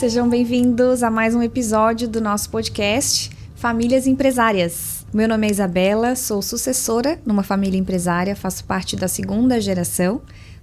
sejam bem-vindos a mais um episódio do nosso podcast Famílias Empresárias. Meu nome é Isabela, sou sucessora numa família empresária, faço parte da segunda geração,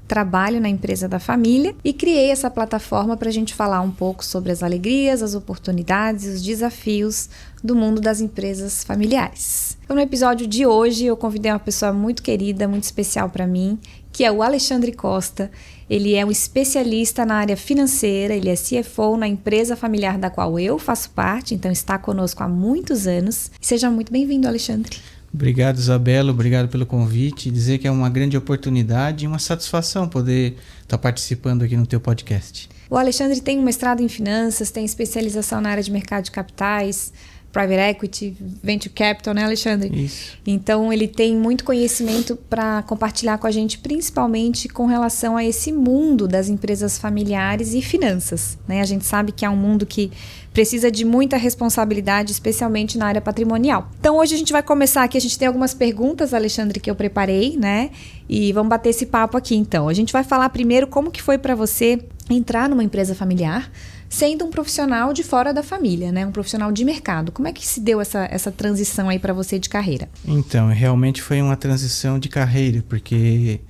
trabalho na empresa da família e criei essa plataforma para a gente falar um pouco sobre as alegrias, as oportunidades e os desafios do mundo das empresas familiares. Então, no episódio de hoje, eu convidei uma pessoa muito querida, muito especial para mim, que é o Alexandre Costa. Ele é um especialista na área financeira, ele é CFO na empresa familiar da qual eu faço parte, então está conosco há muitos anos. Seja muito bem-vindo, Alexandre. Obrigado, Isabela, obrigado pelo convite. Dizer que é uma grande oportunidade e uma satisfação poder estar participando aqui no teu podcast. O Alexandre tem um mestrado em finanças, tem especialização na área de mercado de capitais, Private Equity, Venture Capital, né, Alexandre? Isso. Então, ele tem muito conhecimento para compartilhar com a gente, principalmente com relação a esse mundo das empresas familiares e finanças, né? A gente sabe que é um mundo que precisa de muita responsabilidade, especialmente na área patrimonial. Então, hoje a gente vai começar aqui, a gente tem algumas perguntas, Alexandre, que eu preparei, né? E vamos bater esse papo aqui, então. A gente vai falar primeiro como que foi para você entrar numa empresa familiar, sendo um profissional de fora da família, né? Um profissional de mercado. Como é que se deu essa transição aí para você de carreira? Então, realmente foi uma transição de carreira, porque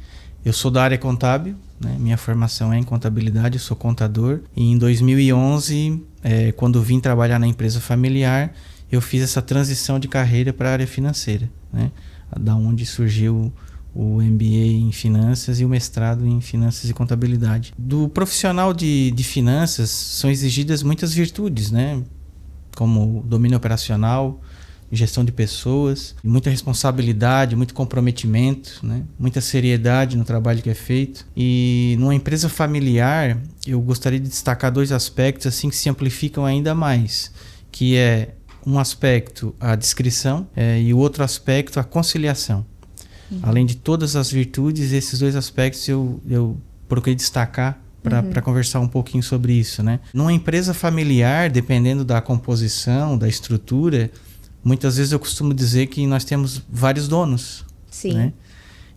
eu sou da área contábil, né? Minha formação é em contabilidade, eu sou contador. E em 2011, quando vim trabalhar na empresa familiar, eu fiz essa transição de carreira para a área financeira, né? Da onde surgiu o MBA em finanças e o mestrado em finanças e contabilidade. Do profissional de finanças são exigidas muitas virtudes, né? Como domínio operacional, gestão de pessoas, muita responsabilidade, muito comprometimento, né? Muita seriedade no trabalho que é feito. E numa empresa familiar, eu gostaria de destacar dois aspectos assim que se amplificam ainda mais, que é um aspecto a discrição e o outro aspecto a conciliação. Além de todas as virtudes, esses dois aspectos eu procurei destacar para conversar um pouquinho sobre isso, né? Numa empresa familiar, dependendo da composição, da estrutura, muitas vezes eu costumo dizer que nós temos vários donos. Sim. Né?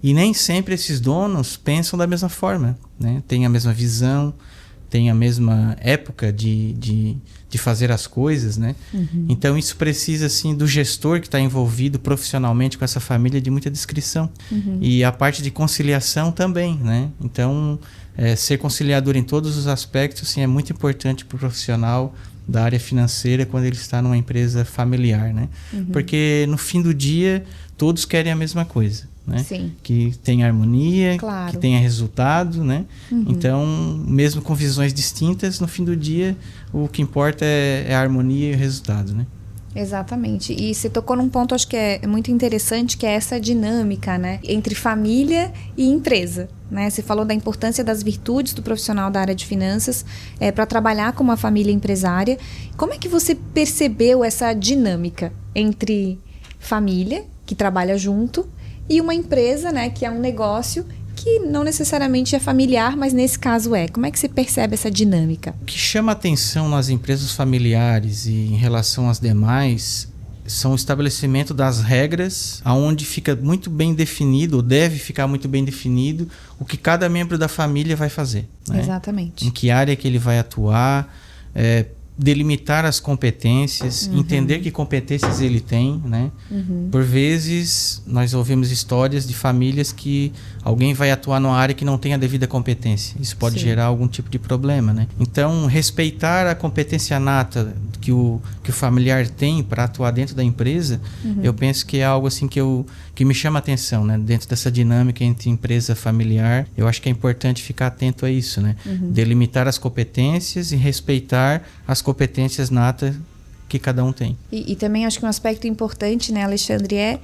E nem sempre esses donos pensam da mesma forma, né? Tem a mesma visão, tem a mesma época de fazer as coisas, né? Então isso precisa assim do gestor que está envolvido profissionalmente com essa família de muita discrição. E a parte de conciliação também, né? Então ser conciliador em todos os aspectos assim, é muito importante para o profissional da área financeira quando ele está numa empresa familiar, né? Porque no fim do dia todos querem a mesma coisa, né? Sim. Que tenha harmonia, claro, que tenha resultado, né? Então, mesmo com visões distintas, no fim do dia, o que importa é a harmonia e o resultado, né? Exatamente. E você tocou num ponto, acho que é muito interessante, que é essa dinâmica, né? Entre família e empresa, né? Você falou da importância das virtudes do profissional da área de finanças para trabalhar com uma família empresária. Como é que você percebeu essa dinâmica entre família, que trabalha junto, e uma empresa, né, que é um negócio que não necessariamente é familiar, mas nesse caso é. Como é que você percebe essa dinâmica? O que chama atenção nas empresas familiares e em relação às demais são o estabelecimento das regras, onde fica muito bem definido, ou deve ficar muito bem definido, o que cada membro da família vai fazer. Né? Exatamente. Em que área que ele vai atuar, delimitar as competências, entender que competências ele tem, né? Por vezes, nós ouvimos histórias de famílias que alguém vai atuar numa área que não tem a devida competência. Isso pode gerar algum tipo de problema, né? Então, respeitar a competência nata que o familiar tem para atuar dentro da empresa, eu penso que é algo assim que me chama a atenção, né? Dentro dessa dinâmica entre empresa familiar, eu acho que é importante ficar atento a isso, né? Delimitar as competências e respeitar as competências natas que cada um tem. E também acho que um aspecto importante, né, Alexandre, é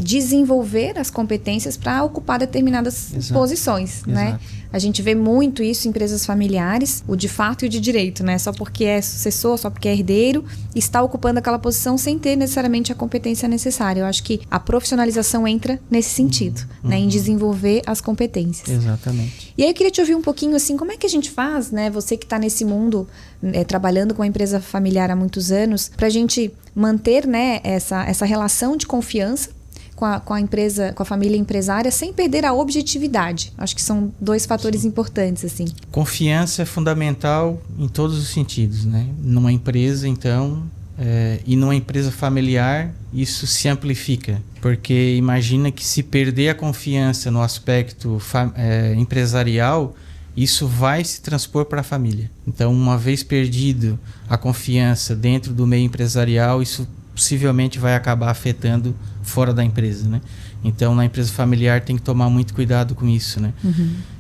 desenvolver as competências para ocupar determinadas posições, né? A gente vê muito isso em empresas familiares, o de fato e o de direito, né? Só porque é sucessor, só porque é herdeiro, está ocupando aquela posição sem ter necessariamente a competência necessária. Eu acho que a profissionalização entra nesse sentido, né? Em desenvolver as competências. Exatamente. E aí eu queria te ouvir um pouquinho assim, como é que a gente faz, né? Você que está nesse mundo, trabalhando com uma empresa familiar há muitos anos, para a gente manter, né, essa relação de confiança com a empresa, com a família empresária, sem perder a objetividade? Acho que são 2 fatores importantes, assim. Confiança é fundamental em todos os sentidos, né? Numa empresa, então, e numa empresa familiar, isso se amplifica. Porque imagina que se perder a confiança no aspecto empresarial, isso vai se transpor para a família. Então, uma vez perdido a confiança dentro do meio empresarial, isso possivelmente vai acabar afetando fora da empresa, né? Então, na empresa familiar tem que tomar muito cuidado com isso, né?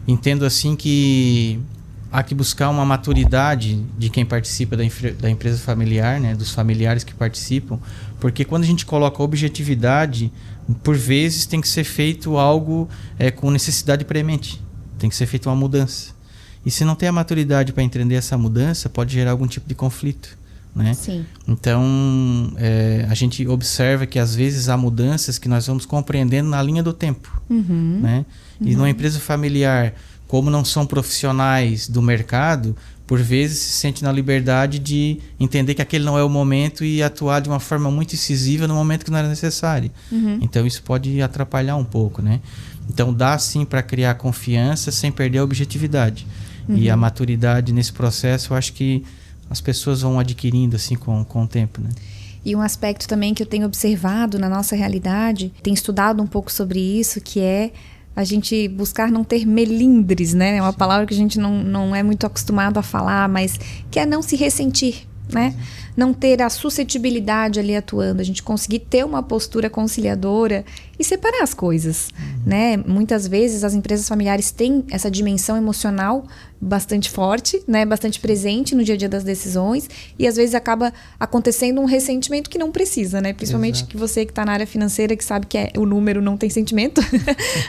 Entendo assim que há que buscar uma maturidade de quem participa da empresa familiar, né? Dos familiares que participam, porque quando a gente coloca objetividade, por vezes tem que ser feito algo com necessidade premente. Tem que ser feita uma mudança. E se não tem a maturidade para entender essa mudança, pode gerar algum tipo de conflito, né? Sim. Então, a gente observa que às vezes há mudanças que nós vamos compreendendo na linha do tempo, né? E numa empresa familiar, como não são profissionais do mercado, por vezes se sente na liberdade de entender que aquele não é o momento e atuar de uma forma muito incisiva no momento que não era necessário. Então, isso pode atrapalhar um pouco, né? Então, dá sim para criar confiança sem perder a objetividade. E a maturidade nesse processo, eu acho que as pessoas vão adquirindo assim com o tempo, né? E um aspecto também que eu tenho observado na nossa realidade, tenho estudado um pouco sobre isso, que é a gente buscar não ter melindres, né? É uma palavra que a gente não é muito acostumado a falar, mas que é não se ressentir, né? Não ter a suscetibilidade ali atuando, a gente conseguir ter uma postura conciliadora e separar as coisas, né? Muitas vezes as empresas familiares têm essa dimensão emocional bastante forte, né? Bastante presente no dia a dia das decisões, e às vezes acaba acontecendo um ressentimento que não precisa, né? Principalmente que você que está na área financeira, que sabe que o número não tem sentimento,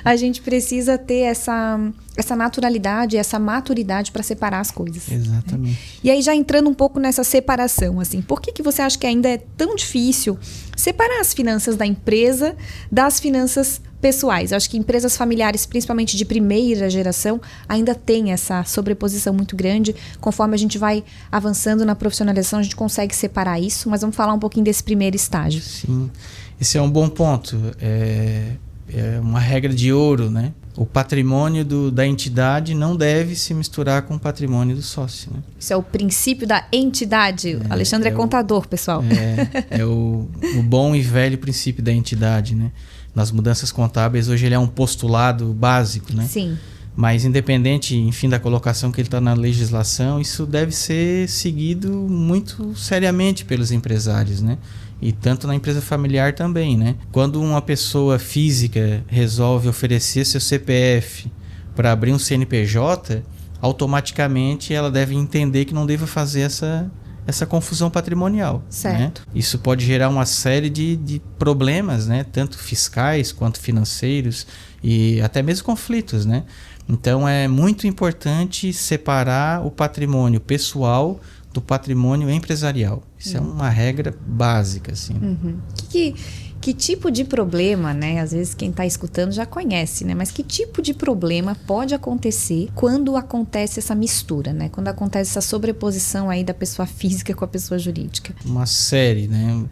a gente precisa ter essa naturalidade, essa maturidade para separar as coisas. Exatamente. Né? E aí já entrando um pouco nessa separação, assim, por que você acha que ainda é tão difícil separar as finanças da empresa das finanças pessoais? Eu acho que empresas familiares, principalmente de primeira geração, ainda tem essa sobreposição muito grande. Conforme a gente vai avançando na profissionalização, a gente consegue separar isso, mas vamos falar um pouquinho desse primeiro estágio. Sim, esse é um bom ponto. É uma regra de ouro, né? O patrimônio da entidade não deve se misturar com o patrimônio do sócio, né? Isso é o princípio da entidade. Alexandre é contador, pessoal. É o bom e velho princípio da entidade, né? Nas mudanças contábeis, hoje ele é um postulado básico, né? Sim. Mas independente, enfim, da colocação que ele está na legislação, isso deve ser seguido muito seriamente pelos empresários, né? E tanto na empresa familiar também, né? Quando uma pessoa física resolve oferecer seu CPF para abrir um CNPJ, automaticamente ela deve entender que não deve fazer essa confusão patrimonial. Certo. Né? Isso pode gerar uma série de problemas, né? Tanto fiscais quanto financeiros e até mesmo conflitos, né? Então é muito importante separar o patrimônio pessoal do patrimônio empresarial. Isso é uma regra básica, assim. Que tipo de problema, né? Às vezes quem está escutando já conhece, né? Mas que tipo de problema pode acontecer quando acontece essa mistura, né? Quando acontece essa sobreposição aí da pessoa física com a pessoa jurídica? Uma série, né?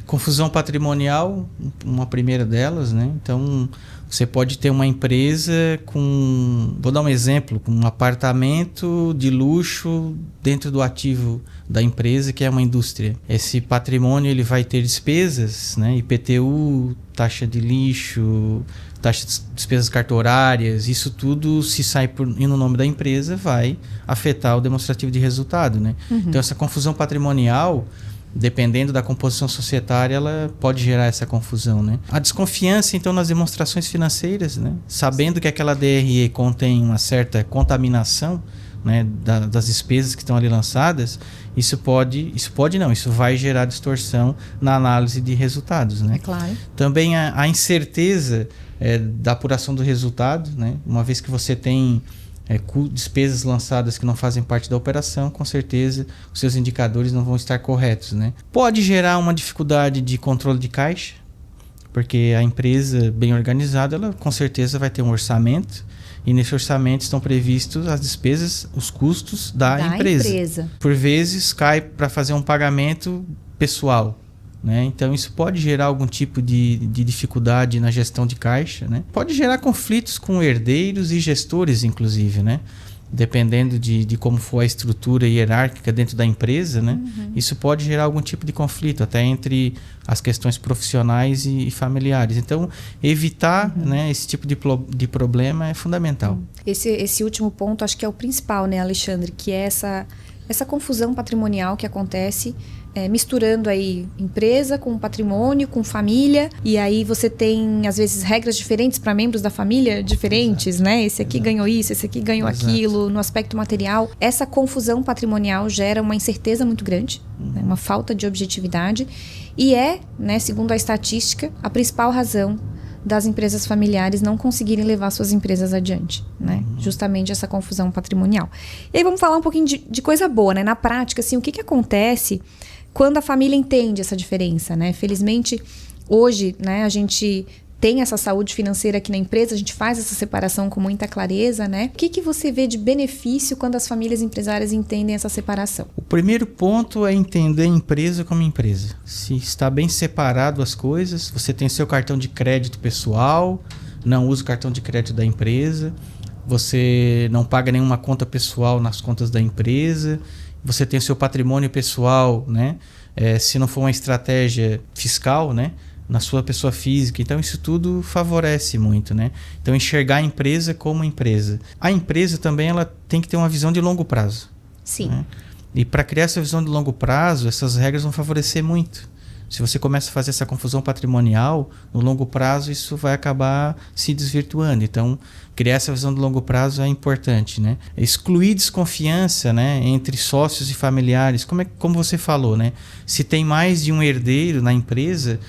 Confusão patrimonial, uma primeira delas, né? Então, você pode ter uma empresa com... Vou dar um exemplo, com um apartamento de luxo dentro do ativo da empresa, que é uma indústria. Esse patrimônio ele vai ter despesas, né? IPTU, taxa de lixo, taxa de despesas cartorárias, isso tudo, se sai no nome da empresa, vai afetar o demonstrativo de resultado, né? Então, essa confusão patrimonial, dependendo da composição societária, ela pode gerar essa confusão, né? A desconfiança, então, nas demonstrações financeiras, né? Sabendo que aquela DRE contém uma certa contaminação, né, das despesas que estão ali lançadas, isso vai gerar distorção na análise de resultados, né? É claro. Também a incerteza da apuração do resultado, né? Uma vez que você tem despesas lançadas que não fazem parte da operação, com certeza os seus indicadores não vão estar corretos, né? Pode gerar uma dificuldade de controle de caixa, porque a empresa bem organizada, ela com certeza vai ter um orçamento, e nesse orçamento estão previstos as despesas, os custos da empresa. Por vezes cai para fazer um pagamento pessoal, né? Então isso pode gerar algum tipo de dificuldade na gestão de caixa, né? Pode gerar conflitos com herdeiros e gestores, inclusive, né? Dependendo de como for a estrutura hierárquica dentro da empresa, né? Isso pode gerar algum tipo de conflito, até entre as questões profissionais e familiares. Então, evitar, né, esse tipo de problema é fundamental. Esse último ponto acho que é o principal, né, Alexandre? Que é essa confusão patrimonial que acontece misturando aí empresa com patrimônio, com família, e aí você tem às vezes regras diferentes para membros da família diferentes, exato, né? Esse aqui exato, ganhou isso, esse aqui ganhou exato, aquilo, no aspecto material. Essa confusão patrimonial gera uma incerteza muito grande, né? Uma falta de objetividade, e né, segundo a estatística, a principal razão das empresas familiares não conseguirem levar suas empresas adiante, né? Justamente essa confusão patrimonial. E aí vamos falar um pouquinho de coisa boa, né? Na prática, assim, o que acontece quando a família entende essa diferença, né? Felizmente, hoje, né, a gente tem essa saúde financeira aqui na empresa, a gente faz essa separação com muita clareza, né? O que você vê de benefício quando as famílias empresárias entendem essa separação? O primeiro ponto é entender a empresa como empresa. Se está bem separado as coisas, você tem seu cartão de crédito pessoal, não usa o cartão de crédito da empresa, você não paga nenhuma conta pessoal nas contas da empresa, você tem o seu patrimônio pessoal, né? Se não for uma estratégia fiscal, né? Na sua pessoa física. Então, isso tudo favorece muito, né? Então, enxergar a empresa como empresa. A empresa também ela tem que ter uma visão de longo prazo. Sim. Né? E para criar essa visão de longo prazo, essas regras vão favorecer muito. Se você começa a fazer essa confusão patrimonial, no longo prazo isso vai acabar se desvirtuando. Então, criar essa visão de longo prazo é importante, né? Excluir desconfiança, né, entre sócios e familiares. Como você falou, né? Se tem mais de um herdeiro na empresa,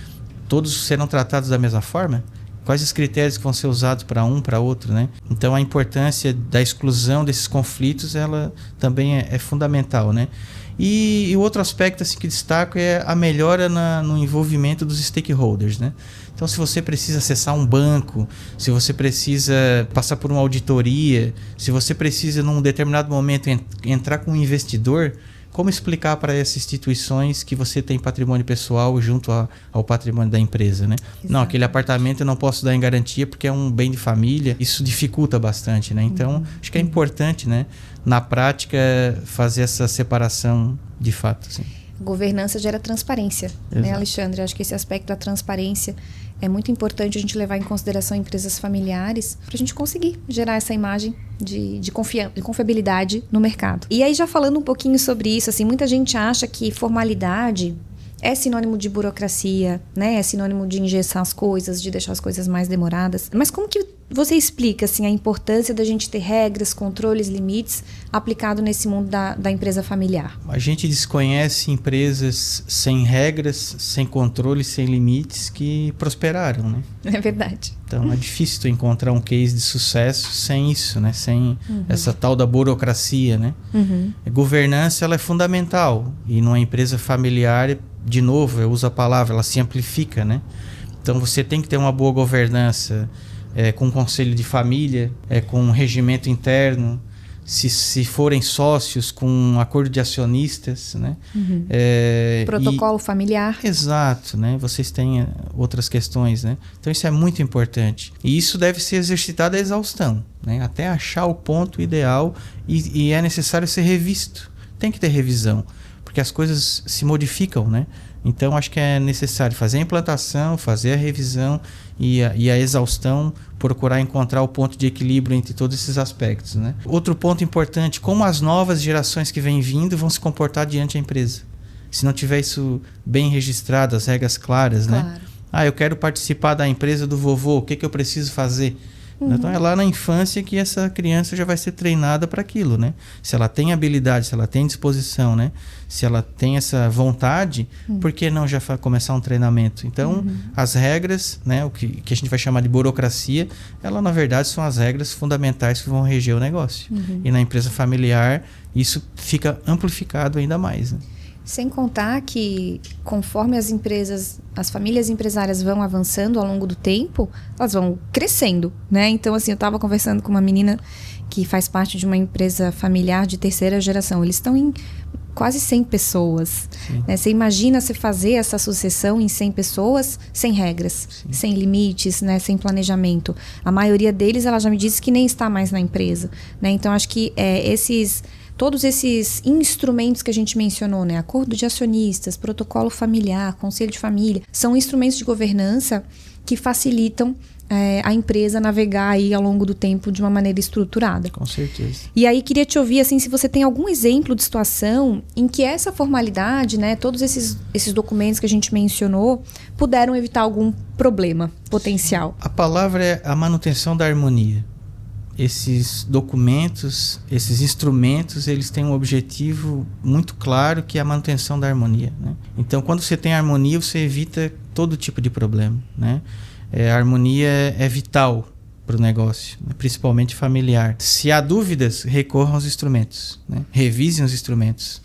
todos serão tratados da mesma forma? Quais os critérios que vão ser usados para um, para outro, né? Então, a importância da exclusão desses conflitos, ela também é fundamental, né? E o outro aspecto assim, que destaco é a melhora no envolvimento dos stakeholders, né? Então, se você precisa acessar um banco, se você precisa passar por uma auditoria, se você precisa, num determinado momento, entrar com um investidor, como explicar para essas instituições que você tem patrimônio pessoal junto ao patrimônio da empresa, né? Exato. Não, aquele apartamento eu não posso dar em garantia porque é um bem de família. Isso dificulta bastante, né? Então, acho que é importante, né? Na prática, fazer essa separação de fato. Assim. Governança gera transparência, né, Alexandre? Acho que esse aspecto da transparência é muito importante a gente levar em consideração empresas familiares para a gente conseguir gerar essa imagem de confiabilidade no mercado. E aí, já falando um pouquinho sobre isso, assim, muita gente acha que formalidade é sinônimo de burocracia, né? É sinônimo de engessar as coisas, de deixar as coisas mais demoradas. Mas como que você explica assim, a importância da gente ter regras, controles, limites aplicado nesse mundo da empresa familiar? A gente desconhece empresas sem regras, sem controles, sem limites que prosperaram, né? É verdade. Então é difícil tu encontrar um case de sucesso sem isso, né? Sem essa tal da burocracia, né? A governança ela é fundamental e numa empresa familiar, de novo, eu uso a palavra, ela se amplifica, né? Então você tem que ter uma boa governança com um conselho de família, com um regimento interno, se forem sócios, com um acordo de acionistas, né? Protocolo familiar. Exato, né? Vocês têm outras questões, né? Então isso é muito importante. E isso deve ser exercitado à exaustão, né? Até achar o ponto ideal e é necessário ser revisto. Tem que ter revisão, porque as coisas se modificam, né? Então, acho que é necessário fazer a implantação, fazer a revisão e a exaustão, procurar encontrar o ponto de equilíbrio entre todos esses aspectos, né? Outro ponto importante, como as novas gerações que vêm vindo vão se comportar diante da empresa. Se não tiver isso bem registrado, as regras claras, né? Eu quero participar da empresa do vovô, o que eu preciso fazer? Então é lá na infância que essa criança já vai ser treinada para aquilo, né? Se ela tem habilidade, se ela tem disposição, né? Se ela tem essa vontade, por que não já começar um treinamento? Então, as regras, né? O que a gente vai chamar de burocracia, ela na verdade são as regras fundamentais que vão reger o negócio. E na empresa familiar, isso fica amplificado ainda mais, né? Sem contar que, conforme as famílias empresárias vão avançando ao longo do tempo, elas vão crescendo, né? Então, assim, eu estava conversando com uma menina que faz parte de uma empresa familiar de terceira geração. Eles estão em quase 100 pessoas. Né? Você imagina você fazer essa sucessão em 100 pessoas sem regras, sem limites, né? Sem planejamento. A maioria deles, ela já me disse que nem está mais na empresa. Né? Então, acho que todos esses instrumentos que a gente mencionou, né? Acordo de acionistas, protocolo familiar, conselho de família, são instrumentos de governança que facilitam a empresa navegar aí ao longo do tempo de uma maneira estruturada. Com certeza. E aí queria te ouvir, assim, se você tem algum exemplo de situação em que essa formalidade, né, todos esses documentos que a gente mencionou, puderam evitar algum problema potencial. A palavra é a manutenção da harmonia. Esses documentos, esses instrumentos, eles têm um objetivo muito claro, que é a manutenção da harmonia, né? Então, quando você tem harmonia, você evita todo tipo de problema, né? A harmonia é vital para o negócio, né? Principalmente familiar. Se há dúvidas, recorram aos instrumentos, né? Revisem os instrumentos,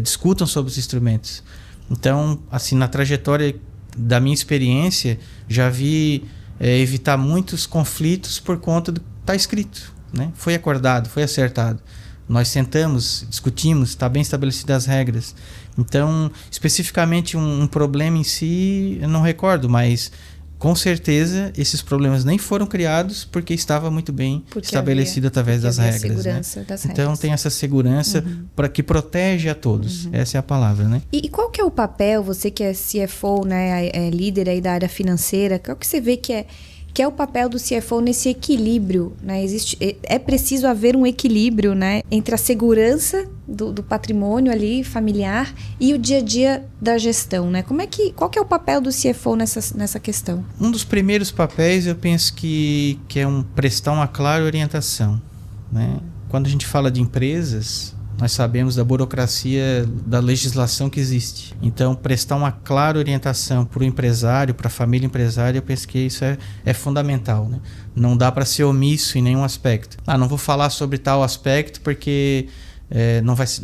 discutam sobre os instrumentos. Então, assim, na trajetória da minha experiência, já vi evitar muitos conflitos por conta do que está escrito, né? Foi acordado, foi acertado. Nós sentamos, discutimos, está bem estabelecidas as regras. Então, especificamente um problema em si, eu não recordo, mas com certeza esses problemas nem foram criados porque estava muito bem estabelecido através das regras. Segurança, né? Das então regras. Tem essa segurança que protege a todos. Essa é a palavra, né? E qual que é o papel, você que é CFO, né, é líder aí da área financeira, qual que você vê que é o papel do CFO nesse equilíbrio, né? É preciso haver um equilíbrio, né, entre a segurança do patrimônio ali familiar e o dia a dia da gestão, né? Qual que é o papel do CFO nessa questão? Um dos primeiros papéis, eu penso que é prestar uma clara orientação, né? Quando a gente fala de empresas, nós sabemos da burocracia da legislação que existe. Então, prestar uma clara orientação para o empresário, para a família empresária, eu penso que isso é fundamental, né? Não dá para ser omisso em nenhum aspecto. Não vou falar sobre tal aspecto porque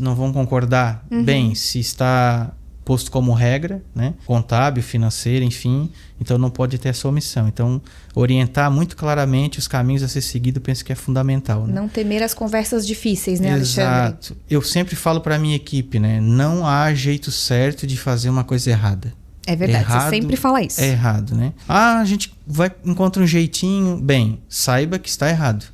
não vão concordar. Bem, se está posto como regra, né? Contábil, financeira, enfim, então não pode ter essa omissão. Então, orientar muito claramente os caminhos a ser seguido, penso que é fundamental, né? Não temer as conversas difíceis, né, Alexandre? Exato. Eu sempre falo para a minha equipe, né? Não há jeito certo de fazer uma coisa errada. É verdade, você sempre fala isso. É errado, né? A gente encontra um jeitinho, bem, saiba que está errado,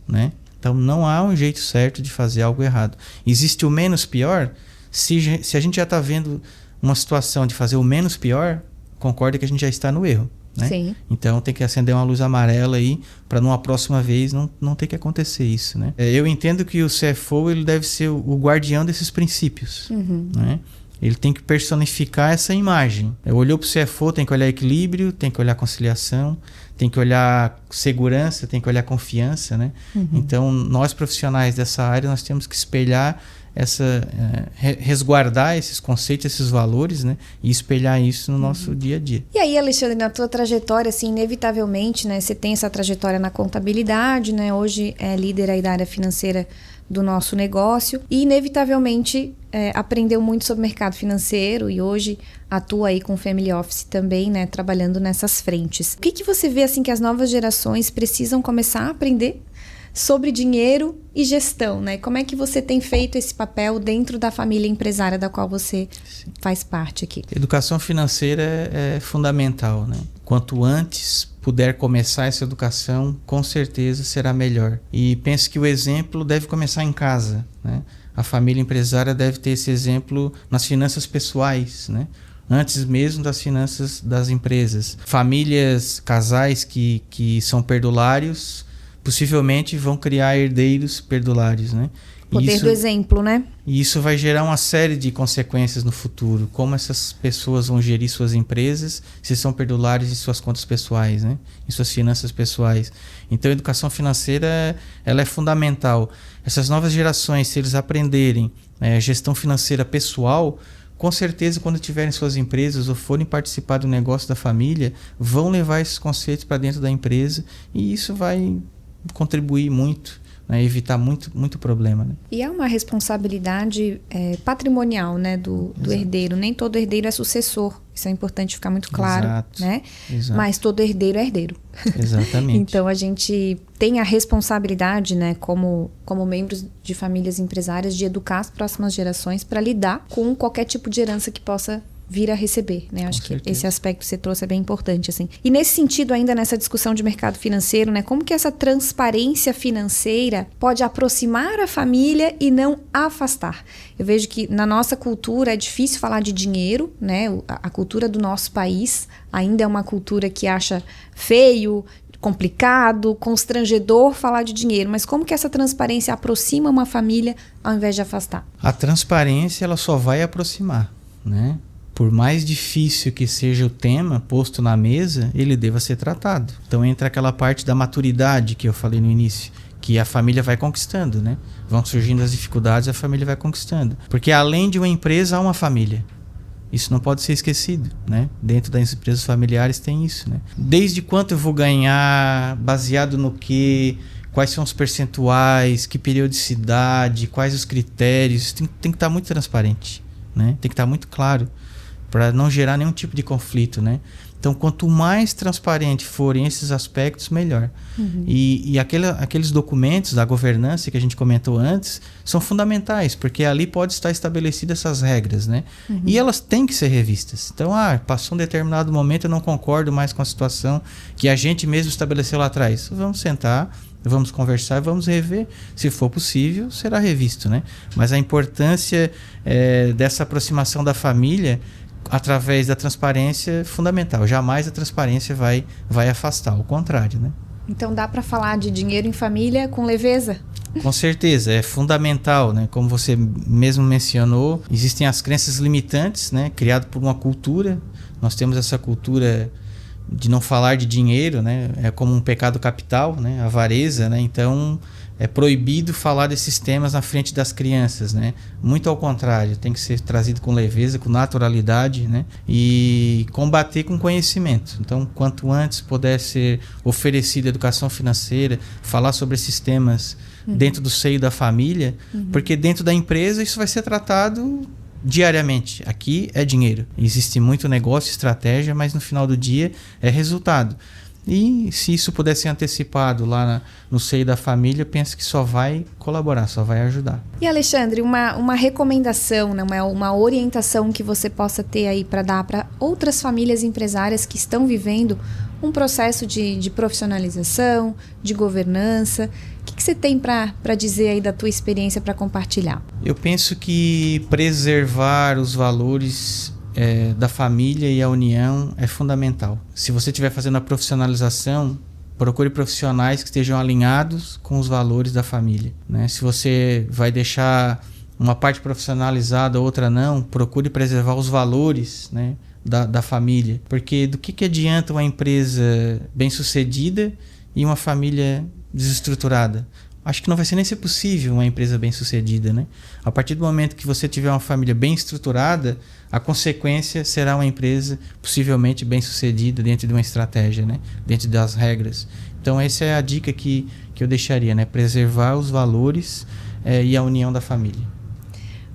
né? Então, não há um jeito certo de fazer algo errado. Existe o menos pior. Se a gente já está vendo uma situação de fazer o menos pior, concorda que a gente já está no erro, né? Sim. Então tem que acender uma luz amarela aí para numa próxima vez não ter que acontecer isso, né? Eu entendo que o CFO ele deve ser o guardião desses princípios, né? Ele tem que personificar essa imagem. Olhou para o CFO, tem que olhar equilíbrio, tem que olhar conciliação, tem que olhar segurança, tem que olhar confiança, né? Então, nós profissionais dessa área, nós temos que espelhar resguardar esses conceitos, esses valores, né? E espelhar isso no nosso dia a dia. E aí, Alexandre, na tua trajetória, assim, inevitavelmente, né? Você tem essa trajetória na contabilidade, né? Hoje é líder aí da área financeira do nosso negócio e inevitavelmente aprendeu muito sobre mercado financeiro e hoje atua aí com Family Office também, né, trabalhando nessas frentes. O que você vê assim que as novas gerações precisam começar a aprender sobre dinheiro e gestão, né? Como é que você tem feito esse papel dentro da família empresária da qual você faz parte aqui? Educação financeira é fundamental, né? Quanto antes puder começar essa educação, com certeza será melhor. E penso que o exemplo deve começar em casa, né? A família empresária deve ter esse exemplo nas finanças pessoais, né? Antes mesmo das finanças das empresas. Famílias, casais que são perdulários, possivelmente vão criar herdeiros perdulários, né? Poder do exemplo, né? E isso vai gerar uma série de consequências no futuro. Como essas pessoas vão gerir suas empresas se são perdulários em suas contas pessoais, né? Em suas finanças pessoais. Então, a educação financeira ela é fundamental. Essas novas gerações, se eles aprenderem gestão financeira pessoal, com certeza, quando tiverem suas empresas ou forem participar do negócio da família, vão levar esses conceitos para dentro da empresa e isso vai contribuir muito, né, evitar muito problema, né? E é uma responsabilidade patrimonial, né, do herdeiro. Nem todo herdeiro é sucessor Isso é importante ficar muito claro, Exato, né? exato. Mas todo herdeiro é herdeiro. Exatamente. Então, a gente tem a responsabilidade, né, como membros de famílias empresárias, de educar as próximas gerações para lidar com qualquer tipo de herança que possa vir a receber, né? Acho que esse aspecto que você trouxe é bem importante, assim. E nesse sentido, ainda nessa discussão de mercado financeiro, né? Como que essa transparência financeira pode aproximar a família e não afastar? Eu vejo que na nossa cultura é difícil falar de dinheiro, né? A cultura do nosso país ainda é uma cultura que acha feio, complicado, constrangedor falar de dinheiro, mas como que essa transparência aproxima uma família ao invés de afastar? A transparência, ela só vai aproximar, né? Por mais difícil que seja o tema posto na mesa, ele deva ser tratado. Então entra aquela parte da maturidade que eu falei no início, que a família vai conquistando, né? Vão surgindo as dificuldades, a família vai conquistando. Porque além de uma empresa, há uma família. Isso não pode ser esquecido, né? Dentro das empresas familiares tem isso, né? Desde quanto eu vou ganhar, baseado no quê? Quais são os percentuais, que periodicidade, quais os critérios. Tem que estar muito transparente, né? Tem que estar muito claro, para não gerar nenhum tipo de conflito, né? Então, quanto mais transparente forem esses aspectos, melhor. E aqueles documentos da governança que a gente comentou antes são fundamentais, porque ali pode estar estabelecidas essas regras, né? E elas têm que ser revistas. Então, passou um determinado momento, eu não concordo mais com a situação que a gente mesmo estabeleceu lá atrás. Vamos sentar, vamos conversar, vamos rever. Se for possível, será revisto, né? Mas a importância dessa aproximação da família através da transparência é fundamental. Jamais a transparência vai afastar, ao contrário, né? Então dá para falar de dinheiro em família com leveza? Com certeza, é fundamental, né? Como você mesmo mencionou, existem as crenças limitantes, né? Criado por uma cultura. Nós temos essa cultura de não falar de dinheiro, né? É como um pecado capital, né? Avareza, né? Então é proibido falar desses temas na frente das crianças, né? Muito ao contrário, tem que ser trazido com leveza, com naturalidade, né? E combater com conhecimento. Então, quanto antes puder ser oferecida educação financeira, falar sobre esses temas dentro do seio da família, porque dentro da empresa isso vai ser tratado diariamente. Aqui é dinheiro. Existe muito negócio, estratégia, mas no final do dia é resultado. E se isso puder ser antecipado lá no seio da família, penso que só vai colaborar, só vai ajudar. E Alexandre, uma recomendação, né, uma orientação que você possa ter aí para dar para outras famílias empresárias que estão vivendo um processo de profissionalização, de governança. O que você tem para dizer aí da tua experiência para compartilhar? Eu penso que preservar os valores da família e a união é fundamental. Se você estiver fazendo a profissionalização, procure profissionais que estejam alinhados com os valores da família, né? Se você vai deixar uma parte profissionalizada, outra não, procure preservar os valores, né, da família. Porque do que adianta uma empresa bem-sucedida e uma família desestruturada? Acho que não vai ser nem ser possível uma empresa bem-sucedida, né? A partir do momento que você tiver uma família bem estruturada, a consequência será uma empresa possivelmente bem-sucedida dentro de uma estratégia, né? Dentro das regras. Então, essa é a dica que eu deixaria, né? Preservar os valores e a união da família.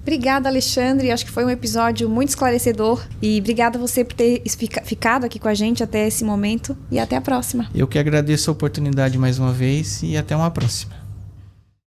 Obrigada, Alexandre. Acho que foi um episódio muito esclarecedor. E obrigada a você por ter ficado aqui com a gente até esse momento. E até a próxima. Eu que agradeço a oportunidade mais uma vez e até uma próxima.